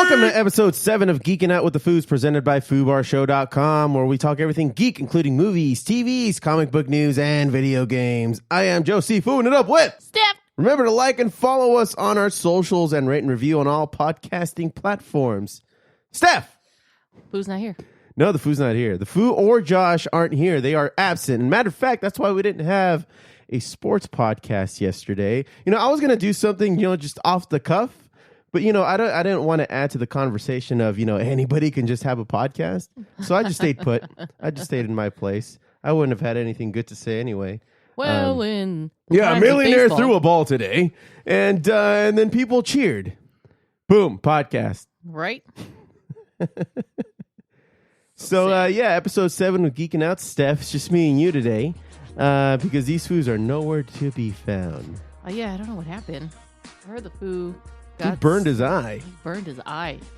Welcome to episode 7 of Geeking Out with the Foos, presented by FooBarShow.com, where we talk everything geek, including movies, TVs, comic book news, and video games. I am Joe C, fooing it up with Steph. Remember to like and follow us on our socials and rate and review on all podcasting platforms. Steph! Who's not here? No, the Foo's not here. The Foo or Josh aren't here. They are absent. And matter of fact, that's why we didn't have a sports podcast yesterday. I was going to do something, just off the cuff. But, I didn't want to add to the conversation of, anybody can just have a podcast. So I just stayed put. I just stayed in my place. I wouldn't have had anything good to say anyway. Well, a millionaire threw a ball today. And then people cheered. Boom, podcast. Right? So, episode 7 of Geeking Out. Steph, it's just me and you today. Because these Foos are nowhere to be found. I don't know what happened. I heard the Foo... He burned his eye.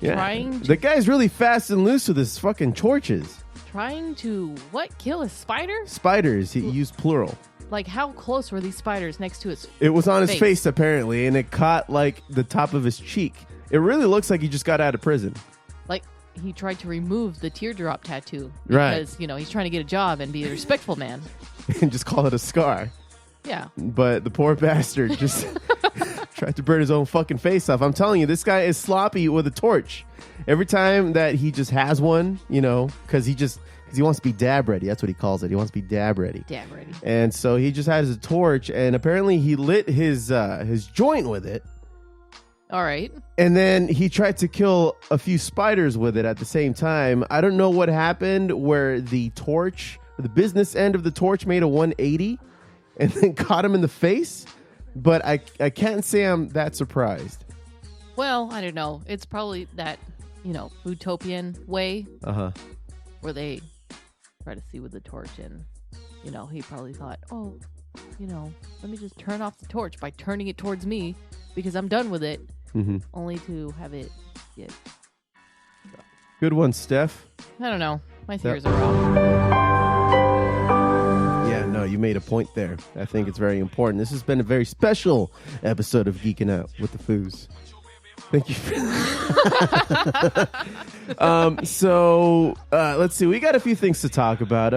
Yeah. The guy's really fast and loose with his fucking torches. Trying to, kill a spider? Spiders. He used plural. Like, how close were these spiders next to his face? It was on his face, apparently, and it caught, the top of his cheek. It really looks like he just got out of prison. Like, he tried to remove the teardrop tattoo. Right. Because, he's trying to get a job and be a respectful man. And just call it a scar. Yeah. But the poor bastard just... tried to burn his own fucking face off. I'm telling you, this guy is sloppy with a torch. Every time that he just has one, because he wants to be dab ready. That's what he calls it. He wants to be dab ready. Dab ready. And so he just has a torch, and apparently he lit his joint with it. All right. And then he tried to kill a few spiders with it at the same time. I don't know what happened where the torch, the business end of the torch made a 180 and then caught him in the face. But I can't say I'm that surprised. Well, I don't know. It's probably that, utopian way. Where they try to see with the torch and, he probably thought, let me just turn off the torch by turning it towards me because I'm done with it. Mm-hmm. Only to have it get... Good one, Steph. I don't know. My theories are wrong. No, you made a point there. I think it's very important. This has been a very special episode of Geeking Out with the Foos. Thank you. Let's see. We got a few things to talk about.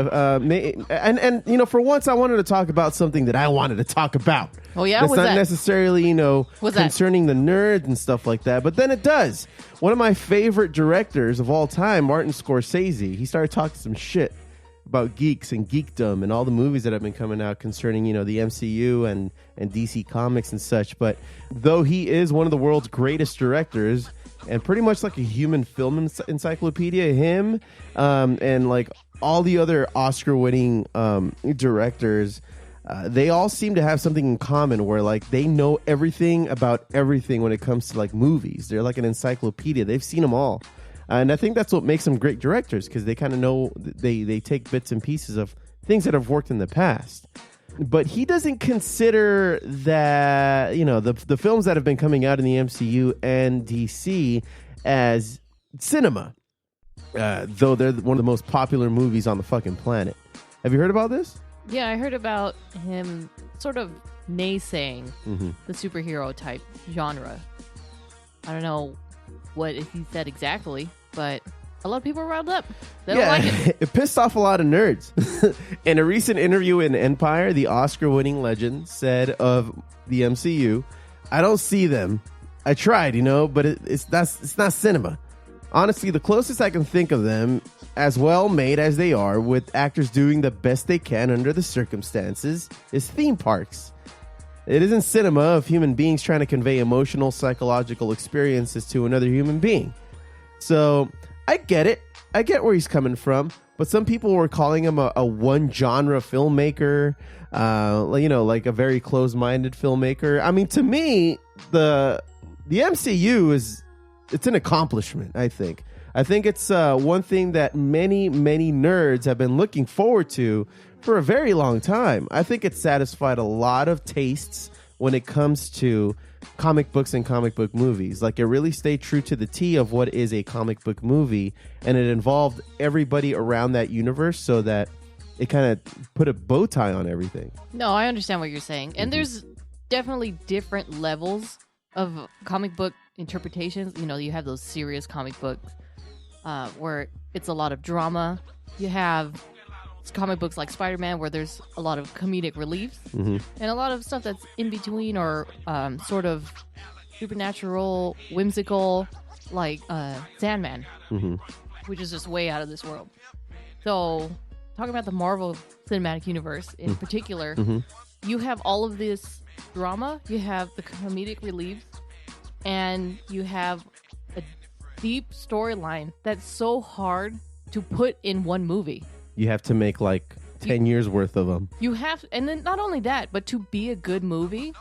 For once, I wanted to talk about something that I wanted to talk about. Oh, yeah? That's not necessarily, concerning the nerds and stuff like that. But then it does. One of my favorite directors of all time, Martin Scorsese, he started talking some shit about geeks and geekdom and all the movies that have been coming out concerning, the MCU and DC Comics and such. But though he is one of the world's greatest directors and pretty much like a human film encyclopedia, him and all the other Oscar-winning directors, they all seem to have something in common where they know everything about everything when it comes to movies. They're like an encyclopedia. They've seen them all. And I think that's what makes them great directors, because they kind of know, they take bits and pieces of things that have worked in the past. But he doesn't consider that, the films that have been coming out in the MCU and DC as cinema, though they're one of the most popular movies on the fucking planet. Have you heard about this? Yeah, I heard about him sort of naysaying the superhero type genre. I don't know what he said exactly, but a lot of people are riled up. They don't like it. It pissed off a lot of nerds. In a recent interview in Empire, the Oscar-winning legend said of the MCU, "I don't see them. I tried, but it's not cinema. Honestly, the closest I can think of them, as well made as they are, with actors doing the best they can under the circumstances, is theme parks. It isn't cinema of human beings trying to convey emotional, psychological experiences to another human being." So I get it. I get where he's coming from. But some people were calling him a one-genre filmmaker, like a very closed-minded filmmaker. I mean, to me, the MCU it's an accomplishment, I think. I think it's one thing that many, many nerds have been looking forward to for a very long time. I think it's satisfied a lot of tastes when it comes to comic books and comic book movies. It really stayed true to the T of what is a comic book movie, and it involved everybody around that universe so that it kind of put a bow tie on everything. No, I understand what you're saying. And there's definitely different levels of comic book interpretations. You know, you have those serious comic books where it's a lot of drama. You have comic books like Spider-Man where there's a lot of comedic reliefs and a lot of stuff that's in between or sort of supernatural, whimsical, like Sandman, which is just way out of this world. So talking about the Marvel Cinematic Universe in particular, you have all of this drama, you have the comedic reliefs, and you have a deep storyline that's so hard to put in one movie. You have to make like 10 years worth of them. You have, and then not only that, but to be a good movie,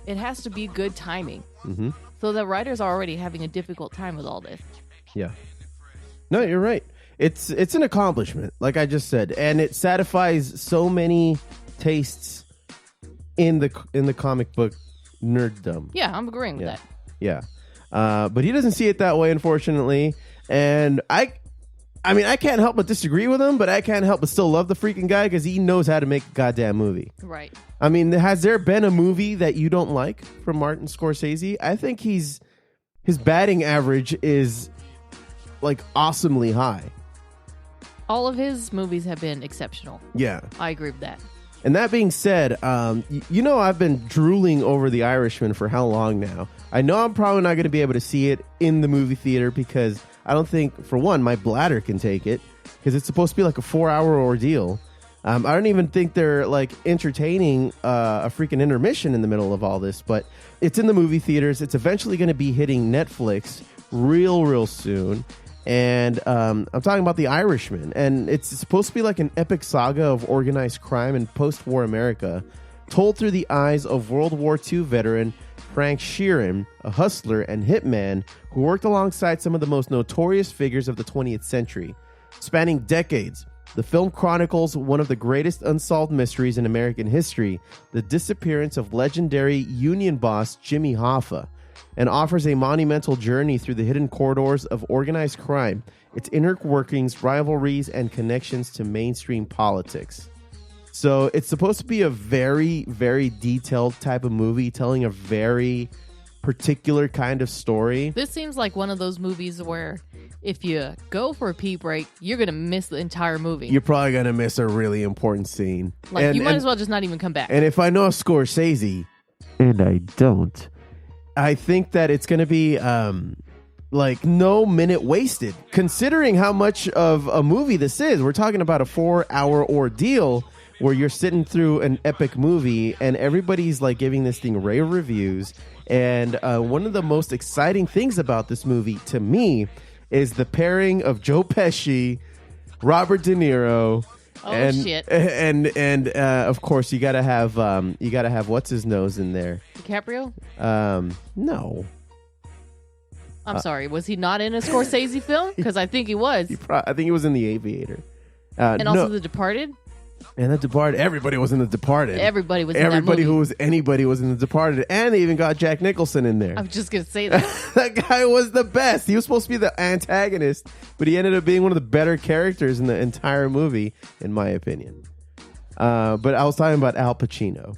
it has to be good timing. So the writers are already having a difficult time with all this. Yeah. No, you're right. It's an accomplishment, like I just said, and it satisfies so many tastes in the comic book nerddom. Yeah, I'm agreeing with that. Yeah. But he doesn't see it that way, unfortunately. And I mean, I can't help but disagree with him, but I can't help but still love the freaking guy because he knows how to make a goddamn movie. Right. I mean, has there been a movie that you don't like from Martin Scorsese? I think his batting average is like awesomely high. All of his movies have been exceptional. Yeah. I agree with that. And that being said, you know I've been drooling over The Irishman for how long now? I know I'm probably not going to be able to see it in the movie theater because I don't think, for one, my bladder can take it because it's supposed to be like a 4-hour ordeal. I don't even think they're like entertaining a freaking intermission in the middle of all this, but it's in the movie theaters. It's eventually going to be hitting Netflix real soon. And I'm talking about The Irishman. And it's supposed to be like an epic saga of organized crime in post-war America, told through the eyes of World War II veteran Frank Sheeran, a hustler and hitman who worked alongside some of the most notorious figures of the 20th century. Spanning decades, the film chronicles one of the greatest unsolved mysteries in American history, the disappearance of legendary Union boss Jimmy Hoffa, and offers a monumental journey through the hidden corridors of organized crime, its inner workings, rivalries, and connections to mainstream politics. So it's supposed to be a very, very detailed type of movie telling a very particular kind of story. This seems like one of those movies where if you go for a pee break, you're going to miss the entire movie. You're probably going to miss a really important scene. Like, you might as well just not even come back. And if I know Scorsese, and I don't, I think that it's going to be like no minute wasted. Considering how much of a movie this is, we're talking about a 4-hour ordeal where you're sitting through an epic movie and everybody's like giving this thing rave reviews. And one of the most exciting things about this movie to me is the pairing of Joe Pesci, Robert De Niro, and of course you gotta have what's his nose in there. DiCaprio? No. I'm sorry. Was he not in a Scorsese film? Because I think he was. I think he was in The Aviator. And also The Departed? And The Departed. Everybody was in The Departed. Everybody was in that movie. Everybody who was anybody was in The Departed. And they even got Jack Nicholson in there. I was just going to say that. That guy was the best. He was supposed to be the antagonist, but he ended up being one of the better characters in the entire movie, in my opinion. But I was talking about Al Pacino.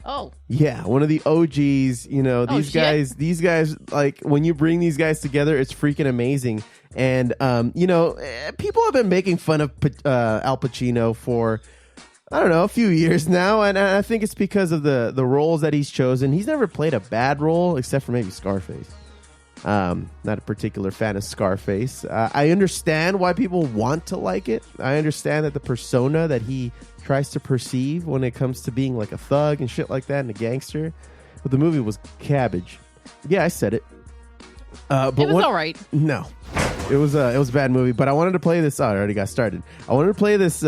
Oh. Yeah, one of the OGs. You know, these guys, like, when you bring these guys together, it's freaking amazing. And, you know, people have been making fun of Al Pacino for, I don't know, a few years now. And I think it's because of the roles that he's chosen. He's never played a bad role, except for maybe Scarface. Not a particular fan of Scarface. I understand why people want to like it. I understand that the persona that he tries to perceive when it comes to being like a thug and shit like that and a gangster. But the movie was cabbage. Yeah, I said it. But it was all right. No, it was a bad movie. But I wanted to play this. Oh, I already got started. I wanted to play this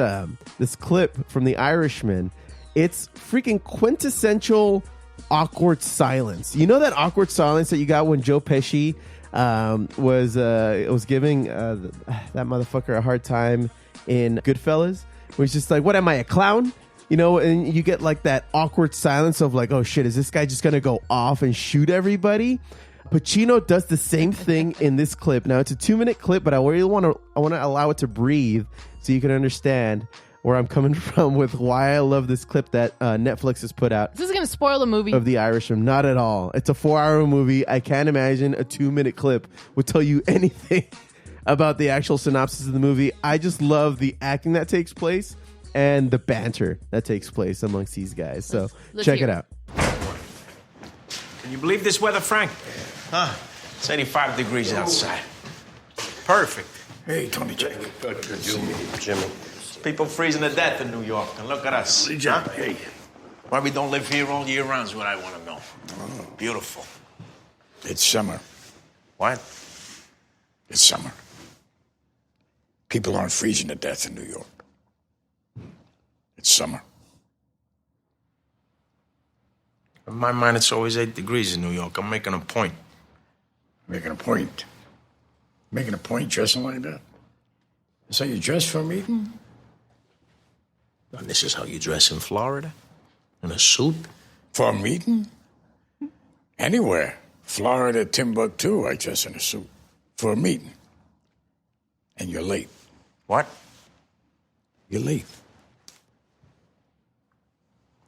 this clip from The Irishman. It's freaking quintessential awkward silence. You know that awkward silence that you got when Joe Pesci was giving that motherfucker a hard time in Goodfellas, where he's just like, "What am I, a clown?" You know, and you get like that awkward silence of like, "Oh shit, is this guy just gonna go off and shoot everybody?" Pacino does the same thing in this clip. Now it's a 2-minute clip, but I really want to allow it to breathe so you can understand where I'm coming from with why I love this clip that Netflix has put out. This is going to spoil the movie. Of The Irishman. Not at all. It's a 4-hour movie. I can't imagine a 2-minute clip would tell you anything about the actual synopsis of the movie. I just love the acting that takes place and the banter that takes place amongst these guys. So let's check hear it out. Can you believe this weather, Frank? Huh? It's 85 degrees outside. Perfect. Hey, Tony J. Jimmy. People freezing to death in New York, and look at us. Huh? Hey. Why we don't live here all year round is what I want to know. Oh. Beautiful. It's summer. What? It's summer. People aren't freezing to death in New York. It's summer. In my mind, it's always 8 degrees in New York. I'm making a point. Making a point. Making a point dressing like that? Is that you dress for a meeting? And this is how you dress in Florida? In a suit? For a meeting? Anywhere. Florida, Timbuktu, I dress in a suit. For a meeting. And you're late. What? You're late.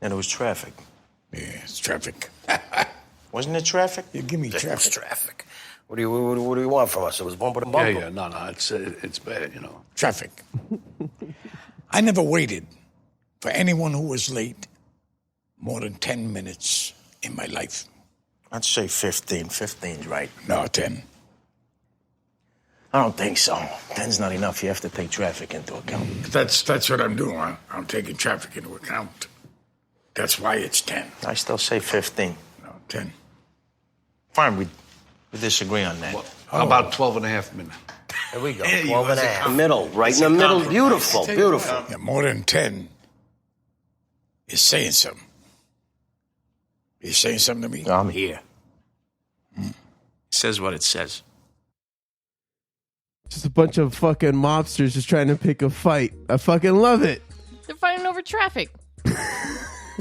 And it was traffic. Yeah, it's traffic. Wasn't it traffic? You give me It was traffic. traffic. What do you want from us? It was bumper to bumper. Yeah, no, it's bad, you know. Traffic. I never waited for anyone who was late more than 10 minutes in my life. I'd say 15. 15's right. No, 10. I don't think so. 10's not enough. You have to take traffic into account. That's what I'm doing. I'm taking traffic into account. That's why it's 10. I still say 15. No, 10. Fine, we disagree on that. How about 12 and a half minutes? There we go. Yeah, 12 and a it's a half. com- Middle, right it's in the a middle. compromise. Beautiful, beautiful. Yeah, more than 10 is saying something. He's saying something to me? I'm here. It says what it says. Just a bunch of fucking mobsters just trying to pick a fight. I fucking love it. They're fighting over traffic.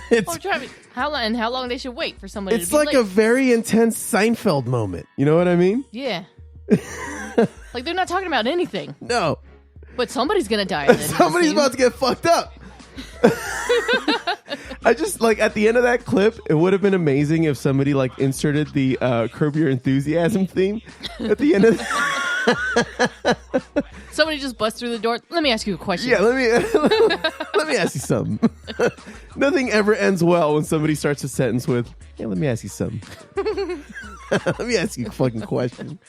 It's Over traffic. How long they should wait for somebody it's to be like late. a very intense Seinfeld moment. You know what I mean? Yeah. Like, they're not talking about anything. No. But somebody's going to die. in this Somebody's scene. about to get fucked up. I just like at the end of that clip, it would have been amazing if somebody like inserted the Curb Your Enthusiasm theme at the end of Somebody just busts through the door. Let me ask you a question. Yeah, let me ask you something. Nothing ever ends well when somebody starts a sentence with, "Yeah, let me ask you something." Let me ask you a fucking question.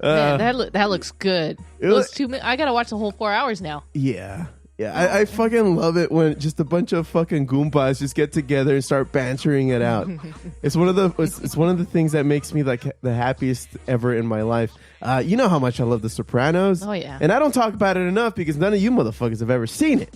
Man, that looks good. It Those look- 2 minutes. I got to watch the whole 4 hours now. Yeah. I fucking love it when just a bunch of fucking Goombas just get together and start bantering it out. It's one of the things that makes me like the happiest ever in my life. You know how much I love The Sopranos. Oh, yeah. And I don't talk about it enough because none of you motherfuckers have ever seen it.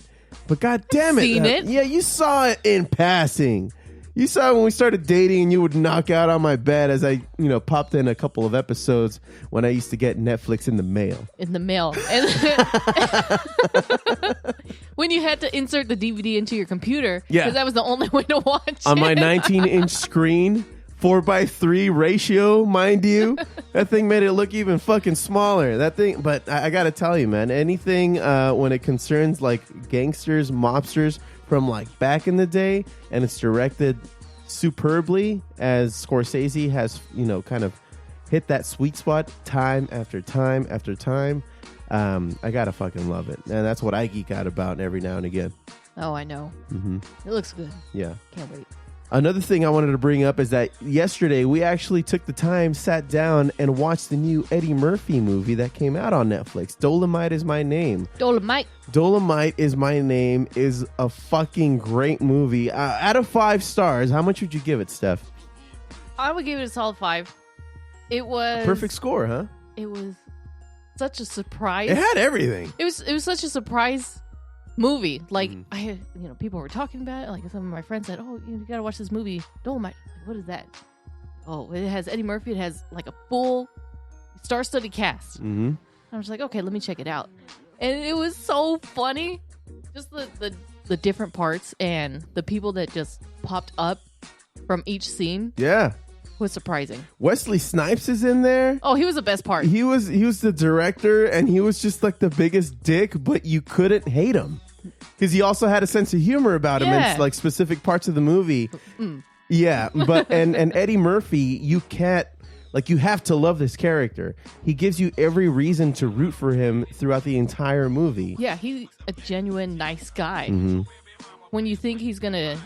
But god damn it. Seen it? Yeah, you saw it in passing. You saw it when we started dating and you would knock out on my bed as I, popped in a couple of episodes when I used to get Netflix in the mail. In the mail. And when you had to insert the DVD into your computer. Yeah. Because that was the only way to watch On my it. 19-inch screen, 4:3 ratio, mind you. That thing made it look even fucking smaller. That thing, but I gotta tell you, man, anything when it concerns like gangsters, mobsters from like back in the day, and it's directed superbly as Scorsese has, kind of hit that sweet spot time after time after time. I gotta fucking love it, and that's what I geek out about every now and again. Oh, I know. Mm-hmm. It looks good. Yeah. Can't wait. Another thing I wanted to bring up is that yesterday we actually took the time, sat down, and watched the new Eddie Murphy movie that came out on Netflix. Dolemite is My Name. Dolemite. Dolemite is My Name is a fucking great movie. Out of 5 stars, how much would you give it, Steph? I would give it a solid 5. It was Perfect score, huh? It was such a surprise. It had everything. It was such a surprise movie. Like I had, people were talking about it. Like some of my friends said, "Oh, you gotta watch this movie, Dolemite." Like, what is that? Oh, it has Eddie Murphy. It has like a full star-studded cast. Mm-hmm. I was like, okay, let me check it out, and it was so funny. Just the different parts and the people that just popped up from each scene Yeah. was surprising. Wesley Snipes is in there. Oh, he was the best part. He was the director, and he was just like the biggest dick, but you couldn't hate him. because he also had a sense of humor about him Yeah. in like specific parts of the movie. Yeah, but and Eddie Murphy, you can't you have to love this character. He gives you every reason to root for him throughout the entire movie. Yeah, he's a genuine nice guy. When you think he's gonna,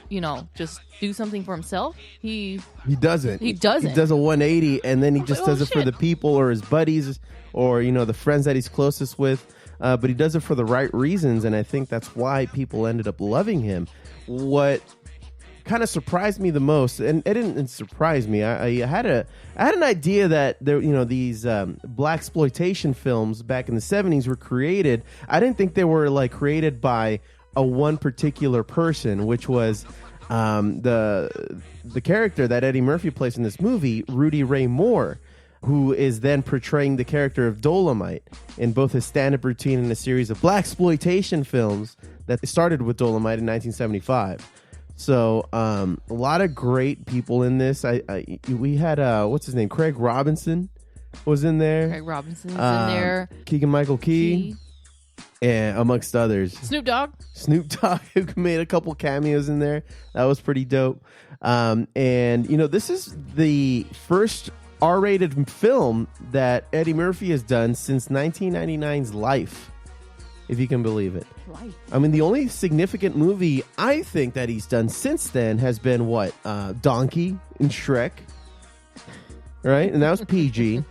just do something for himself, he doesn't. He doesn't. He does a 180, and then he just Oh, does it for shit. the people or his buddies or the friends that he's closest with. But he does it for the right reasons, and I think that's why people ended up loving him. What kind of surprised me the most, and it didn't surprise me. I had an idea that there, these blaxploitation films back in the 70s were created. I didn't think they were created by a one particular person, which was the character that Eddie Murphy plays in this movie, Rudy Ray Moore, who is then portraying the character of Dolemite in both his stand-up routine and a series of blaxploitation films that started with Dolemite in 1975. So a lot of great people in this. We had what's his name? Craig Robinson was in there. Craig Robinson's in there. Keegan-Michael Key. And amongst others. Snoop Dogg, who made a couple cameos in there. That was pretty dope. And, this is the first R-rated film that Eddie Murphy has done since 1999's Life, if you can believe it. Life. I mean, the only significant movie I think that he's done since then has been what? Donkey and Shrek. Right? And that was PG. You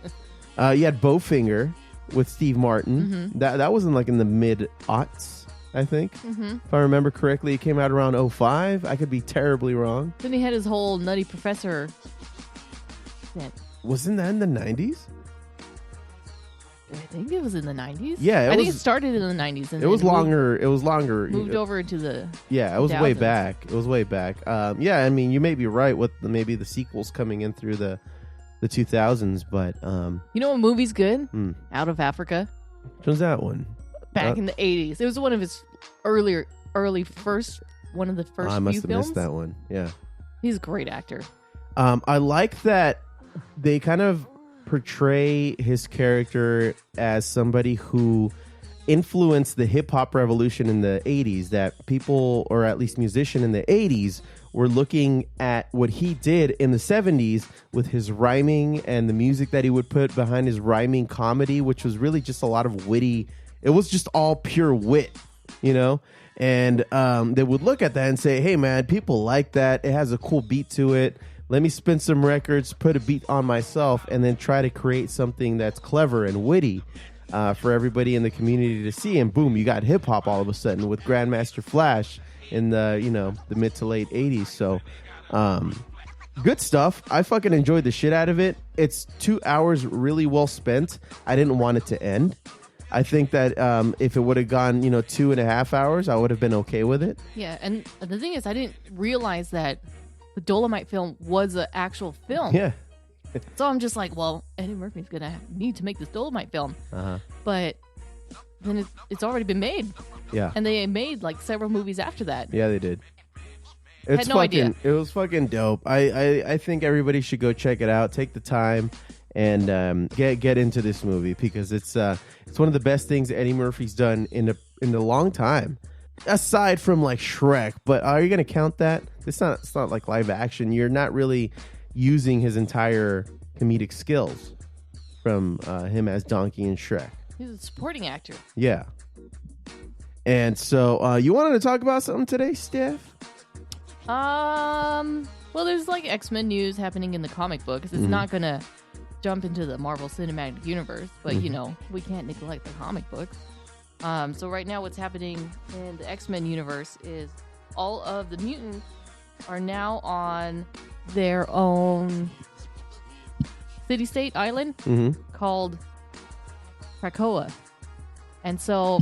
had Bowfinger with Steve Martin. That wasn't in the mid-aughts, I think. If I remember correctly, it came out around 2005. I could be terribly wrong. Then he had his whole Nutty Professor. Wasn't that in the 90s? I think it was in the 90s. Yeah, I think it started in the 90s. And it was then longer. It was longer. Moved over into the. Yeah, it was way 2000s. back. It was way back. Yeah, I mean, you may be right with maybe the sequels coming in through the 2000s, but You know what movie's good? Hmm. Out of Africa. which one's that one? Back in the 80s. It was one of his one of the first I must few have films. missed that one. Yeah. He's a great actor. I like that they kind of portray his character as somebody who influenced the hip-hop revolution in the 80s, that people, or at least musicians in the 80s, were looking at what he did in the 70s with his rhyming and the music that he would put behind his rhyming comedy, which was really just a lot of witty. It was just all pure wit, and they would look at that and say, hey man, people like that. It has a cool beat to it. Let me spin some records, put a beat on myself, and then try to create something that's clever and witty for everybody in the community to see. And boom, you got hip hop all of a sudden with Grandmaster Flash in the mid to late 80s. So good stuff. I fucking enjoyed the shit out of it. It's 2 hours really well spent. I didn't want it to end. I think that if it would have gone 2.5 hours, I would have been okay with it. Yeah, and the thing is, I didn't realize that the Dolemite film was an actual film. Yeah. So I'm just like, well, Eddie Murphy's going to need to make this Dolemite film. But then it's already been made. Yeah. And they made several movies after that. Yeah, they did. Had no idea. It was fucking dope. I think everybody should go check it out. Take the time and get into this movie because it's one of the best things Eddie Murphy's done in a long time. Aside from Shrek, but are you going to count that? It's not like live action. You're not really using his entire comedic skills from him as Donkey and Shrek. He's a supporting actor. Yeah. And so you wanted to talk about something today, Steph? Well, there's X-Men news happening in the comic book because it's not going to jump into the Marvel Cinematic Universe, but we can't neglect the comic books. So right now what's happening in the X-Men universe is all of the mutants are now on their own city-state island called Krakoa. And so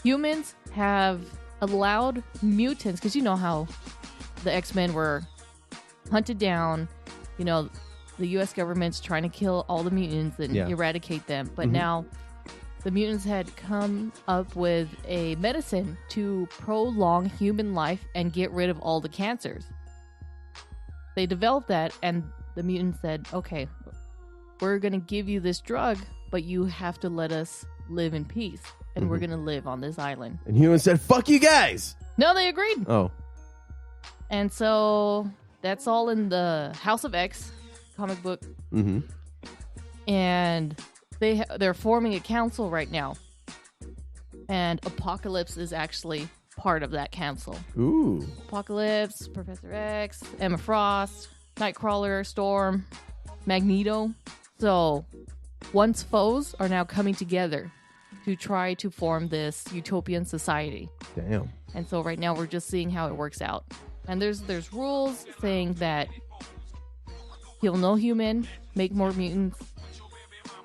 humans have allowed mutants, because you know how the X-Men were hunted down, the U.S. government's trying to kill all the mutants and eradicate them. But now the mutants had come up with a medicine to prolong human life and get rid of all the cancers. They developed that, and the mutants said, okay, we're going to give you this drug, but you have to let us live in peace. and we're gonna live on this island. And humans said, "Fuck you guys." No, they agreed. Oh, And so that's all in the House of X comic book. mm-hmm. And they're forming a council right now. And Apocalypse is actually part of that council. Ooh. Apocalypse, Professor X, Emma Frost, Nightcrawler, Storm, Magneto. So once foes are now coming together to try to form this utopian society. Damn. And so right now we're just seeing how it works out. And there's rules saying that he'll no human, make more mutants,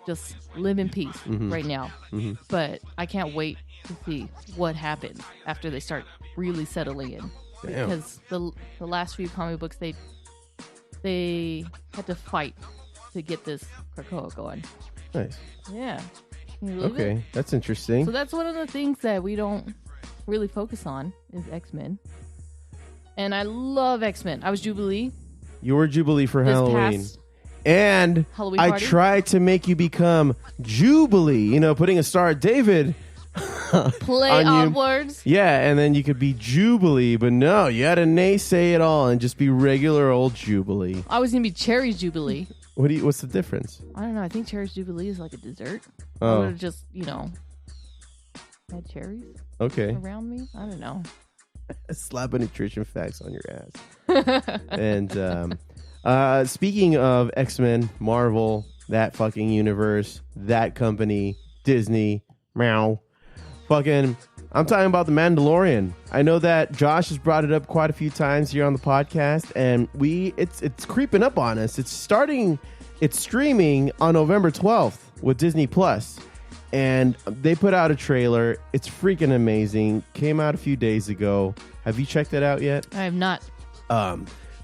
just live in peace right now. Mm-hmm. But I can't wait to see what happens after they start really settling in. Damn. Because the last few comic books, they had to fight to get this Krakoa going. Nice. Yeah. Can you believe it? Okay, that's interesting. So that's one of the things that we don't really focus on is X-Men. And I love X-Men. I was Jubilee You were Jubilee for this Halloween. past And Halloween I party. tried to make you become Jubilee, putting a Star of David play on you. on words. Yeah, and then you could be Jubilee, but no, you had to naysay it all and just be regular old Jubilee. I was going to be Cherry's Jubilee. What's the difference? I don't know. I think Cherry's Jubilee is like a dessert. I Oh. would have just, had cherries Okay. around me. I don't know. Slap of nutrition facts on your ass. And speaking of X-Men, Marvel, that fucking universe, that company, Disney, meow. Fucking, I'm talking about The Mandalorian. I know that Josh has brought it up quite a few times here on the podcast, and it's creeping up on us. It's streaming on November 12th with Disney Plus. And they put out a trailer. It's freaking amazing. Came out a few days ago. Have you checked it out yet? I have not.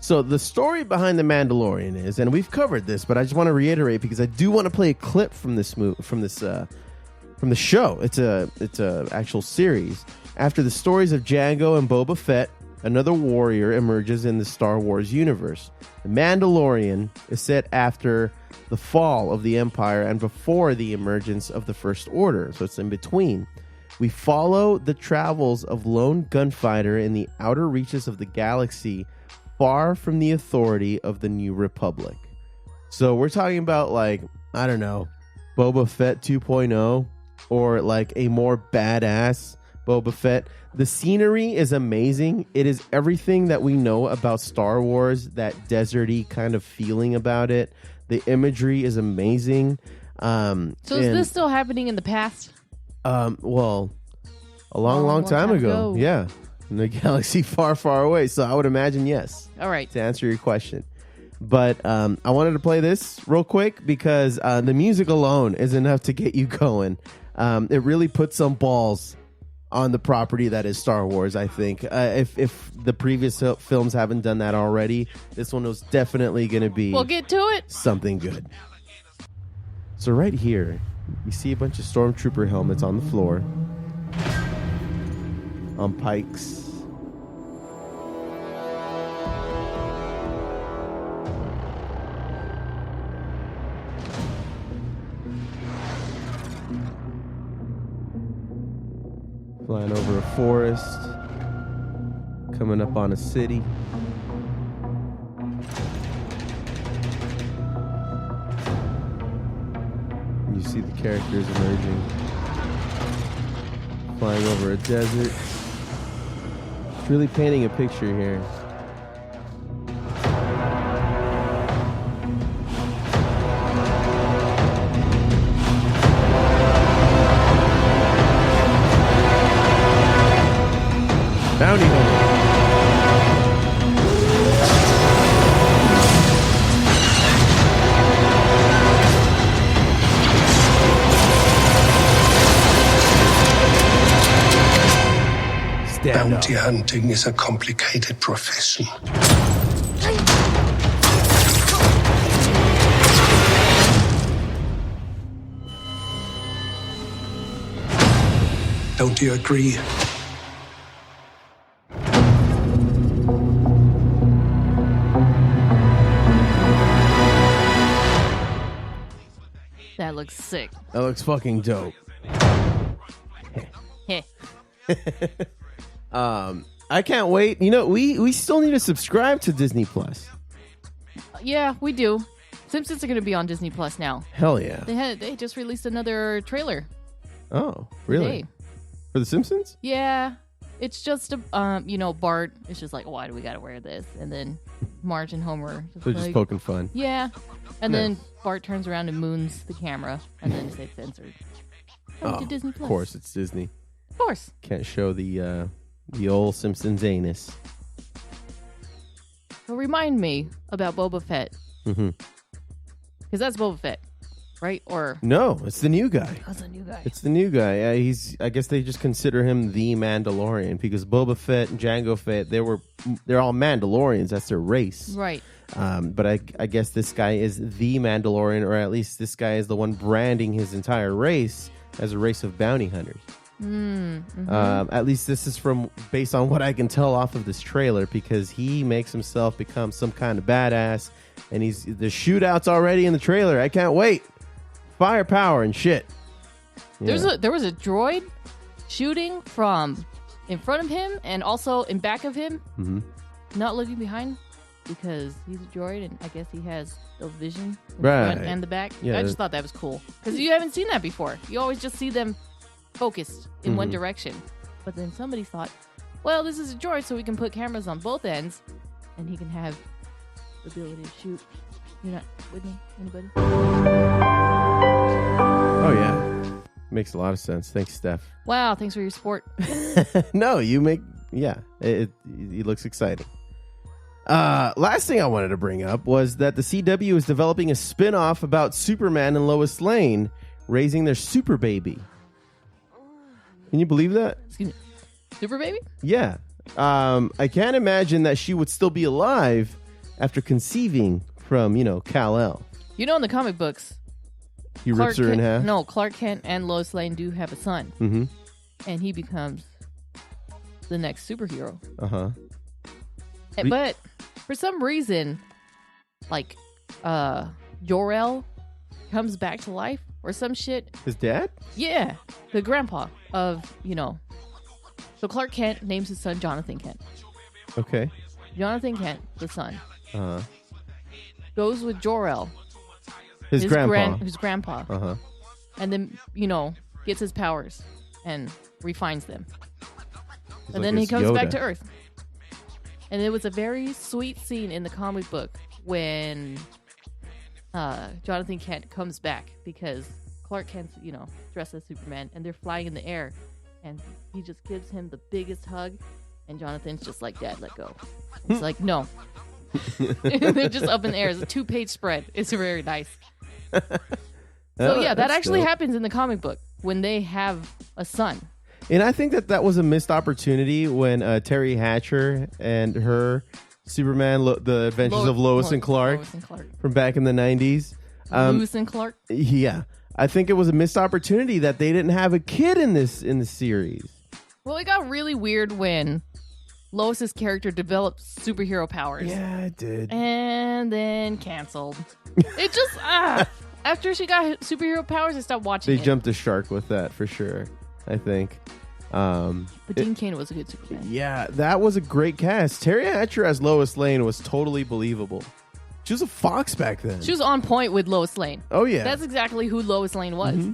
So the story behind The Mandalorian is, and we've covered this, but I just want to reiterate because I do want to play a clip from the show. It's a actual series. After the stories of Jango and Boba Fett, another warrior emerges in the Star Wars universe. The Mandalorian is set after the fall of the Empire and before the emergence of the First Order, so it's in between. We follow the travels of lone gunfighter in the outer reaches of the galaxy, far from the authority of the New Republic. So we're talking about, like, I don't know, Boba Fett 2.0, or like a more badass Boba Fett. The scenery is amazing. It is everything that we know about Star Wars, that deserty kind of feeling about it. The imagery is amazing. So is this still happening in the past? Well, a long time ago. Yeah. In a galaxy far, far away. So I would imagine yes. All right. To answer your question. But I wanted to play this real quick because the music alone is enough to get you going. It really puts some balls on the property that is Star Wars, I think. If the previous films haven't done that already, this one was definitely going to be We'll get to it. something good. So right here, you see a bunch of stormtrooper helmets on the floor, on pikes. Flying over a forest, coming up on a city. You see the characters emerging, flying over a desert. It's really painting a picture here. Bounty hunter. Stand Bounty up. hunting is a complicated profession. Don't you agree? That looks sick. That looks fucking dope. Heh. I can't wait. You know, we still need to subscribe to Disney Plus. Yeah, we do. Simpsons are going to be on Disney Plus now. Hell yeah. They just released another trailer. Oh, really? Today. For The Simpsons? Yeah. It's just, Bart is just like, why do we got to wear this? And then Marge and Homer. They're just poking fun. Yeah. And Yeah. then Bart turns around and moons the camera, and then it's censored. To Disney Plus. Of course, it's Disney. Of course. Can't show the old Simpsons anus. So remind me about Boba Fett. Mm-hmm. Because that's Boba Fett, right? Or No, it's the new guy. that's a new guy. It's the new guy. I guess they just consider him the Mandalorian because Boba Fett and Jango Fett, they're all Mandalorians. That's their race. Right. But I guess this guy is the Mandalorian, or at least this guy is the one branding his entire race as a race of bounty hunters. At least this is based on what I can tell off of this trailer, because he makes himself become some kind of badass, and the shootouts already in the trailer. I can't wait. Firepower and shit. Yeah. There was a droid shooting from in front of him and also in back of him, not looking behind because he's a droid and I guess he has the vision in the front and the back. Yeah. I just thought that was cool because you haven't seen that before. You always just see them focused in one direction. But then somebody thought, well, this is a droid, so we can put cameras on both ends and he can have the ability to shoot. You're not with me? Anybody? Oh, yeah. Makes a lot of sense. Thanks, Steph. Wow, thanks for your support. No, it looks exciting. Last thing I wanted to bring up was that the CW is developing a spin-off about Superman and Lois Lane raising their super baby. Can you believe that? Excuse me. Super baby? Yeah. I can't imagine that she would still be alive after conceiving from, Kal-El. You know, in the comic books, He rips her in half? No, Clark Kent and Lois Lane do have a son. Mm-hmm. And he becomes the next superhero. Uh-huh. But for some reason, like, Jor-El comes back to life or some shit. His dad? Yeah. The grandpa of, So Clark Kent names his son Jonathan Kent. Okay. Jonathan Kent, the son, Uh-huh. goes with Jor-El. His grandpa. His grandpa. Uh-huh. And then, gets his powers and refines them. He's And like then he his comes back Yoda. to Earth. And it was a very sweet scene in the comic book when Jonathan Kent comes back because Clark Kent's, dressed as Superman and they're flying in the air. And he just gives him the biggest hug. And Jonathan's just like, Dad, let go. It's like, no. They're just up in the air. It's a 2-page spread. It's very nice. So, yeah, that actually happens in the comic book when they have a son. And I think that was a missed opportunity when Terry Hatcher and her Superman, The Adventures of Lois and Clark from back in the 90s. Lois and Clark? Yeah. I think it was a missed opportunity that they didn't have a kid in the series. Well, it got really weird when Lois's character developed superhero powers. Yeah, it did. And then canceled. It just, after she got superhero powers, I stopped watching They jumped the shark with that for sure, I think. But Dean Cain was a good Superman. Yeah, that was a great cast. Terry Hatcher as Lois Lane was totally believable. She was a fox back then. She was on point with Lois Lane. Oh, yeah. That's exactly who Lois Lane was. Mm-hmm.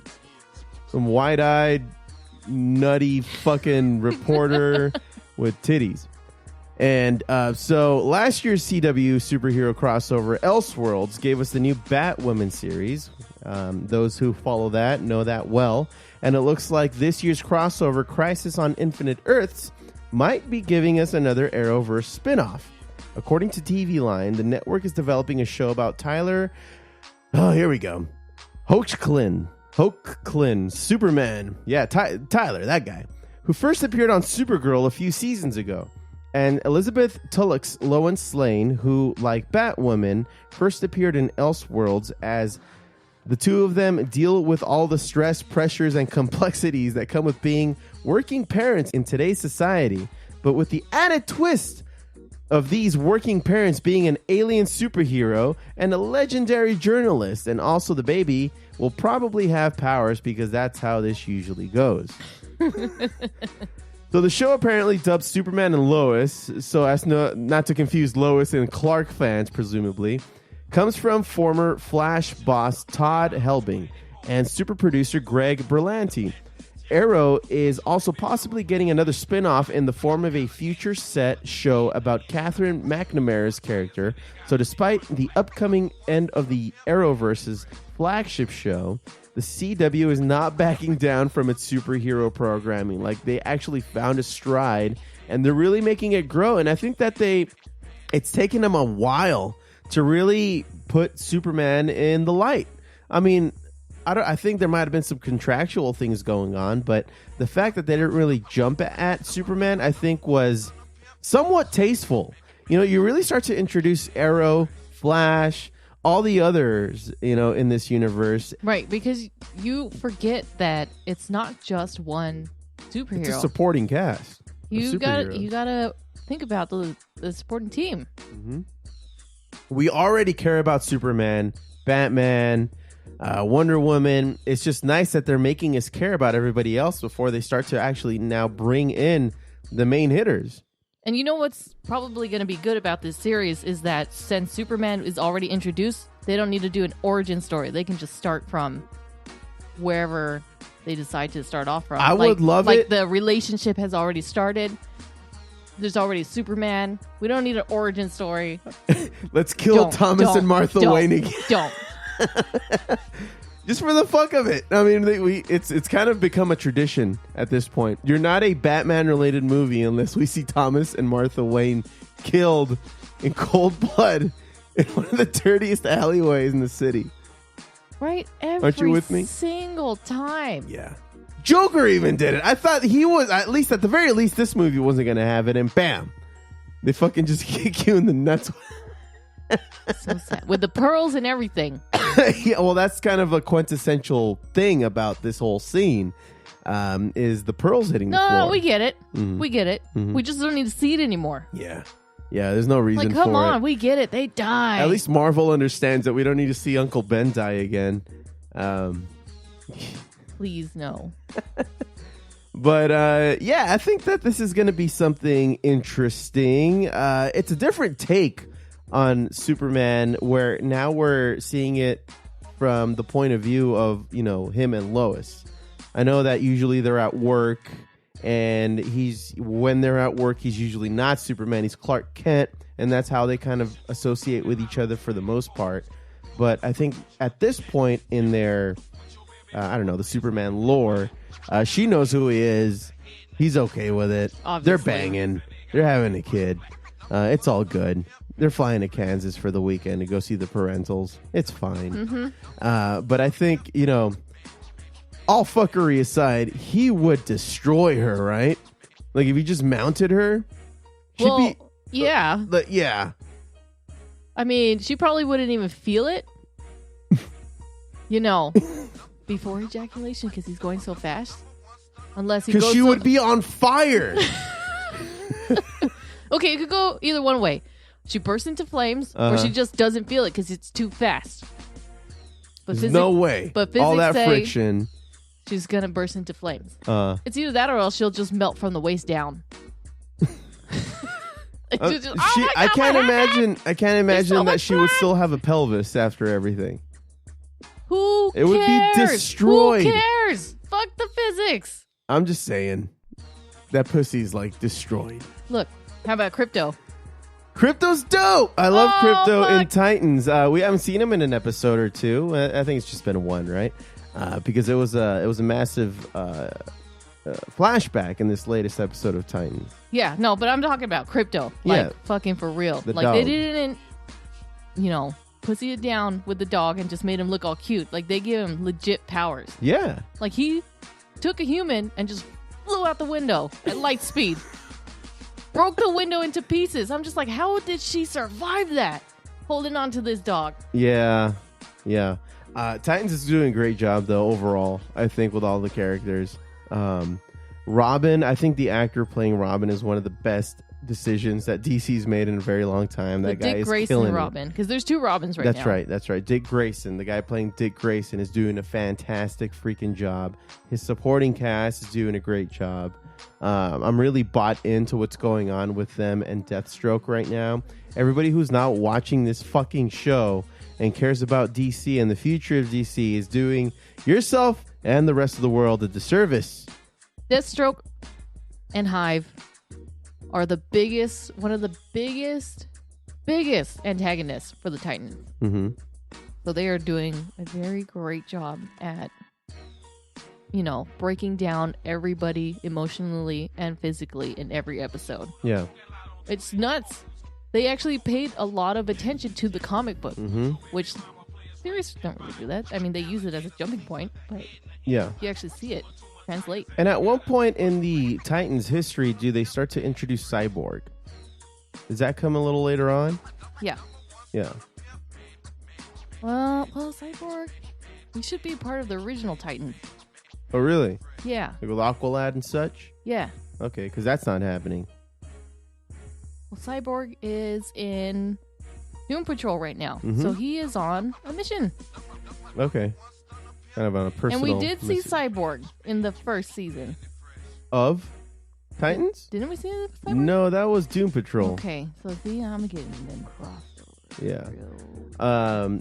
Some wide-eyed, nutty fucking reporter with titties. And so last year's CW superhero crossover Elseworlds gave us the new Batwoman series. Those who follow that know that well. And it looks like this year's crossover Crisis on Infinite Earths might be giving us another Arrowverse spinoff. According to TV Line, the network is developing a show about Tyler. Oh, here we go. Hoechlin, Superman. Yeah, Tyler, that guy, who first appeared on Supergirl a few seasons ago. And Elizabeth Tulloch's Lois Lane, who, like Batwoman, first appeared in Elseworlds as the two of them deal with all the stress, pressures, and complexities that come with being working parents in today's society, but with the added twist of these working parents being an alien superhero and a legendary journalist, and also the baby will probably have powers because that's how this usually goes. So the show apparently dubbed Superman and Lois, so as not to confuse Lois and Clark fans, presumably, comes from former Flash boss Todd Helbing and super producer Greg Berlanti. Arrow is also possibly getting another spin-off in the form of a future set show about Catherine McNamara's character. So despite the upcoming end of the Arrowverse's flagship show, the CW is not backing down from its superhero programming. Like, they actually found a stride, and they're really making it grow. And I think that it's taken them a while to really put Superman in the light. I mean, I think there might have been some contractual things going on, but the fact that they didn't really jump at Superman, I think, was somewhat tasteful. You know, you really start to introduce Arrow, Flash, all the others, you know, in this universe. Right, because you forget that it's not just one superhero. It's a supporting cast. You gotta think about the supporting team. Mm-hmm. We already care about Superman, Batman, Wonder Woman. It's just nice that they're making us care about everybody else before they start to actually now bring in the main hitters. And you know what's probably going to be good about this series is that since Superman is already introduced, they don't need to do an origin story. They can just start from wherever they decide to start off from. I would love it. Like the relationship has already started. There's already Superman. We don't need an origin story. Let's kill Thomas and Martha Wayne again. Don't. Just for the fuck of it. I mean, it's kind of become a tradition at this point. You're not a Batman-related movie unless we see Thomas and Martha Wayne killed in cold blood in one of the dirtiest alleyways in the city. Right? Aren't you with me? Single time. Yeah. Joker even did it. I thought he was, at the very least, this movie wasn't going to have it, and bam. They fucking just kick you in the nuts. So sad. With the pearls and everything. Yeah, well, that's kind of a quintessential thing about this whole scene, is the pearls hitting the floor. No, we get it. Mm-hmm. We get it. Mm-hmm. We just don't need to see it anymore. Yeah. Yeah, there's no reason for it. Like, come on, we get it. They die. At least Marvel understands that we don't need to see Uncle Ben die again. Please, no. But, yeah, I think that this is going to be something interesting. It's a different take on Superman, where now we're seeing it from the point of view of, you know, him and Lois. I know that usually they're at work, and when they're at work, he's usually not Superman. He's Clark Kent, and that's how they kind of associate with each other for the most part. But I think at this point in their, the Superman lore, she knows who he is. He's okay with it. Obviously. They're banging. They're having a kid. It's all good. They're flying to Kansas for the weekend to go see the parentals. It's fine. Mm-hmm. But I think, you know, all fuckery aside, he would destroy her, right? Like, if he just mounted her, yeah. Yeah. I mean, she probably wouldn't even feel it. You know, before ejaculation, because he's going so fast. Unless he goes. Because she would be on fire. Okay, it could go either one way. She bursts into flames, or she just doesn't feel it because it's too fast. But There's no way. But physics all that say friction. She's gonna burst into flames. It's either that or else she'll just melt from the waist down. I can't imagine that she would still have a pelvis after everything. Who cares? It would be destroyed. Who cares? Fuck the physics. I'm just saying. That pussy's like destroyed. Look, how about Crypto? Crypto's dope. I love Crypto in Titans. We haven't seen him in an episode or two. I think it's just been one, right? Because it was a massive flashback in this latest episode of Titans. Yeah, no, but I'm talking about Crypto. Like, fucking for real. Like, dog. they didn't, pussy it down with the dog and just made him look all cute. Like, they give him legit powers. Yeah. Like, he took a human and just flew out the window at light speed. Broke the window into pieces. I'm just like, how did she survive that? Holding on to this dog. Yeah. Titans is doing a great job, though, overall, I think, with all the characters. Robin, I think the actor playing Robin is one of the best decisions that DC's made in a very long time. That guy Dick is Grayson killing Robin, because there's two Robins right now. That's right. Dick Grayson, the guy playing Dick Grayson, is doing a fantastic freaking job. His supporting cast is doing a great job. I'm really bought into what's going on with them and Deathstroke right now. Everybody who's not watching this fucking show and cares about DC and the future of DC is doing yourself and the rest of the world a disservice. Deathstroke and Hive are one of the biggest antagonists for the Titans. Mm-hmm. So they are doing a very great job at, breaking down everybody emotionally and physically in every episode. Yeah. It's nuts. They actually paid a lot of attention to the comic book, which series don't really do that. I mean, they use it as a jumping point, but yeah, you actually see it translate. And at one point in the Titans' history, do they start to introduce Cyborg? Does that come a little later on? Yeah. Yeah. Well, Cyborg, he should be part of the original Titans. Oh, really? Yeah. Like with Aqualad and such? Yeah. Okay, because that's not happening. Well, Cyborg is in Doom Patrol right now, so he is on a mission. Okay. Kind of on a personal And we did see mission. Cyborg in the first season. Of Titans? Didn't we see Cyborg? No, that was Doom Patrol. Okay, so see, I'm getting them crossed over. Yeah.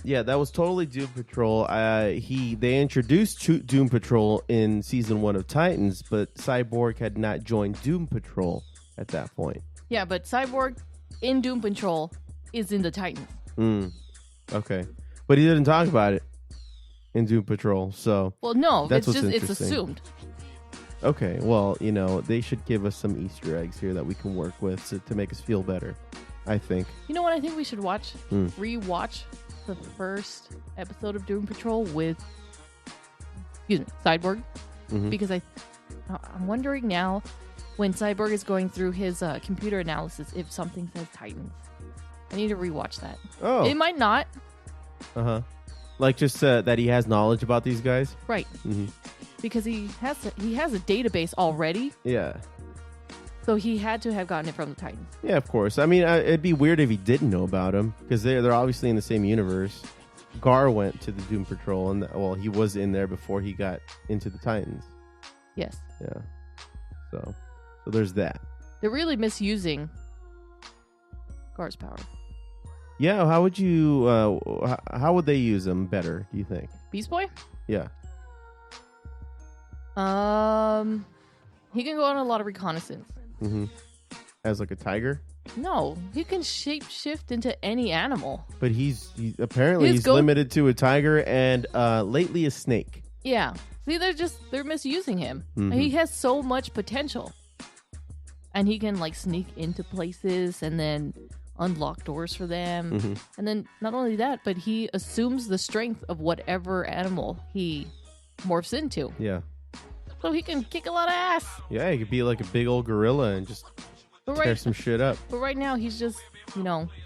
Yeah, that was totally Doom Patrol. They introduced Doom Patrol in season 1 of Titans, but Cyborg had not joined Doom Patrol at that point. Yeah, but Cyborg in Doom Patrol is in the Titans. Okay. But he didn't talk about it in Doom Patrol, so... Well, no, that's it's assumed. Okay, well, they should give us some Easter eggs here that we can work with to make us feel better, I think. You know what I think we should watch? Rewatch the first episode of Doom Patrol with Cyborg. Because I'm wondering now, when Cyborg is going through his computer analysis, if something says Titans. I need to rewatch that. Oh. It might not. Uh-huh. Like just that he has knowledge about these guys? Right. Because he has a database already. Yeah. So he had to have gotten it from the Titans. Yeah, of course. I mean, it'd be weird if he didn't know about them, because they're obviously in the same universe. Gar went to the Doom Patrol, and he was in there before he got into the Titans. Yes. Yeah. So there's that. They're really misusing Gar's power. Yeah, how would you? How would they use them better? Do you think? Beast Boy? Yeah. He can go on a lot of reconnaissance. As like a tiger? No, he can shape-shift into any animal. But he's limited to a tiger and lately a snake. Yeah. See, they're misusing him. He has so much potential. And he can sneak into places and then unlock doors for them. And then not only that, but he assumes the strength of whatever animal he morphs into. Yeah. So he can kick a lot of ass. Yeah, he could be like a big old gorilla and just tear some shit up. But right now, he's just,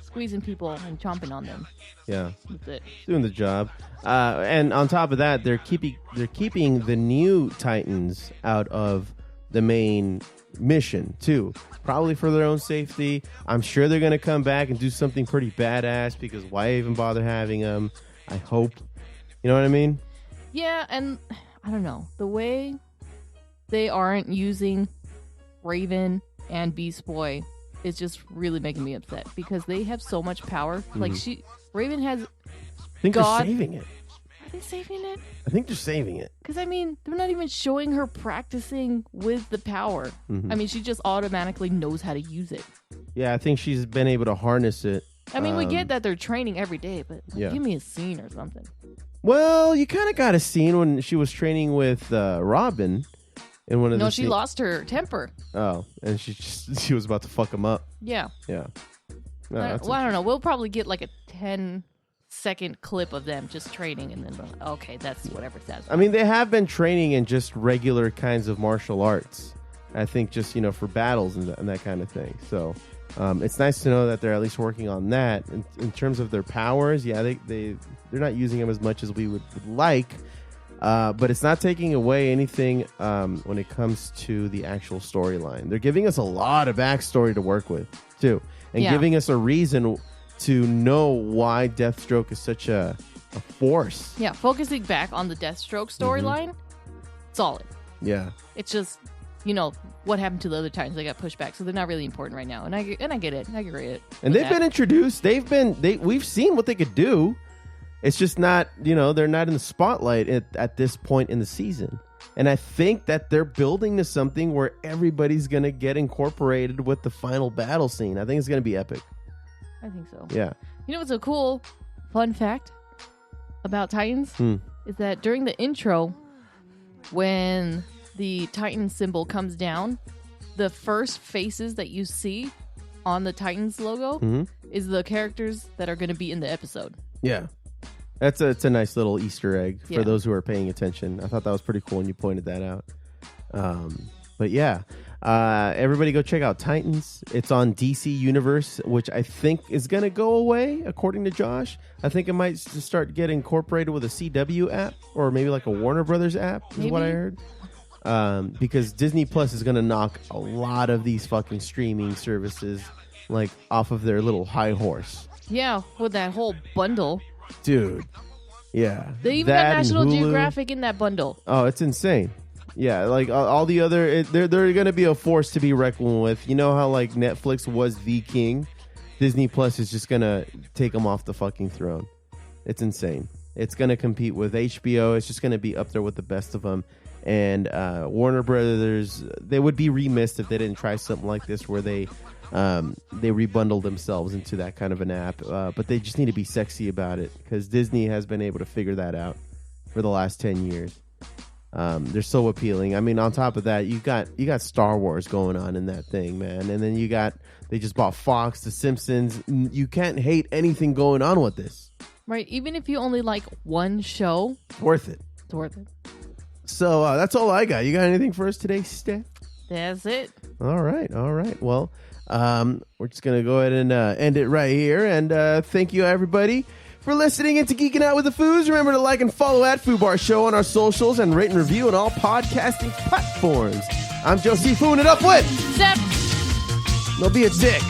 squeezing people and chomping on them. Yeah. That's it. Doing the job. And on top of that, they're keeping the new Titans out of the main mission too, probably for their own safety. I'm sure they're gonna come back and do something pretty badass, because why even bother having them? I hope. You know what I mean? Yeah, and I don't know, the way they aren't using Raven and Beast Boy is just really making me upset, because they have so much power. Raven has I think God. they're saving it. Are they saving it? I think they're saving it. Because, they're not even showing her practicing with the power. She just automatically knows how to use it. Yeah, I think she's been able to harness it. We get that they're training every day, but yeah. Give me a scene or something. Well, you kind of got a scene when she was training with Robin in one of the No, she lost her temper. Oh, and she was about to fuck him up. Yeah. Yeah. No, I don't know. We'll probably get a 10-second clip of them just training, and then okay, that's whatever says. They have been training in just regular kinds of martial arts. I think just for battles and that kind of thing. So it's nice to know that they're at least working on that. In terms of their powers, yeah, they're not using them as much as we would like. But it's not taking away anything when it comes to the actual storyline. They're giving us a lot of backstory to work with, too. And giving us a reason to know why Deathstroke is such a force. Yeah, focusing back on the Deathstroke storyline, solid. Yeah. It's just, what happened to the other Titans? They got pushed back, so they're not really important right now. And I get it. I agree it. And they've been introduced. We've seen what they could do. It's just not, they're not in the spotlight at this point in the season. And I think that they're building to something where everybody's going to get incorporated with the final battle scene. I think it's going to be epic. I think so. Yeah. You know what's a cool fun fact about Titans? Is that during the intro, when the Titan symbol comes down, the first faces that you see on the Titans logo is the characters that are going to be in the episode. Yeah. It's a nice little Easter egg for those who are paying attention. I thought that was pretty cool when you pointed that out. But yeah, everybody go check out Titans. It's on DC Universe, which I think is going to go away, according to Josh. I think it might just start getting incorporated with a CW app or maybe like a Warner Brothers app is what I heard. Because Disney Plus is going to knock a lot of these fucking streaming services like off of their little high horse. Yeah, with that whole bundle. Dude, yeah. They even got National Geographic in that bundle. Oh, it's insane. Yeah, like all the other, they're going to be a force to be reckoned with. You know how like Netflix was the king? Disney Plus is just going to take them off the fucking throne. It's insane. It's going to compete with HBO. It's just going to be up there with the best of them. And Warner Brothers, they would be remiss if they didn't try something like this where they rebundle themselves into that kind of an app, but they just need to be sexy about it because Disney has been able to figure that out for the last 10 years. They're so appealing. I mean, on top of that, you got Star Wars going on in that thing, man, and then they just bought Fox, The Simpsons. You can't hate anything going on with this, right? Even if you only like one show, it's worth it. It's worth it. So that's all I got. You got anything for us today, Steph? That's it. All right. Well. We're just going to go ahead and end it right here. And thank you, everybody, for listening into Geeking Out with the Foos. Remember to like and follow at FooBar Show on our socials and rate and review on all podcasting platforms. I'm Joe C. Fooing it up with Steph. Don't be a dick.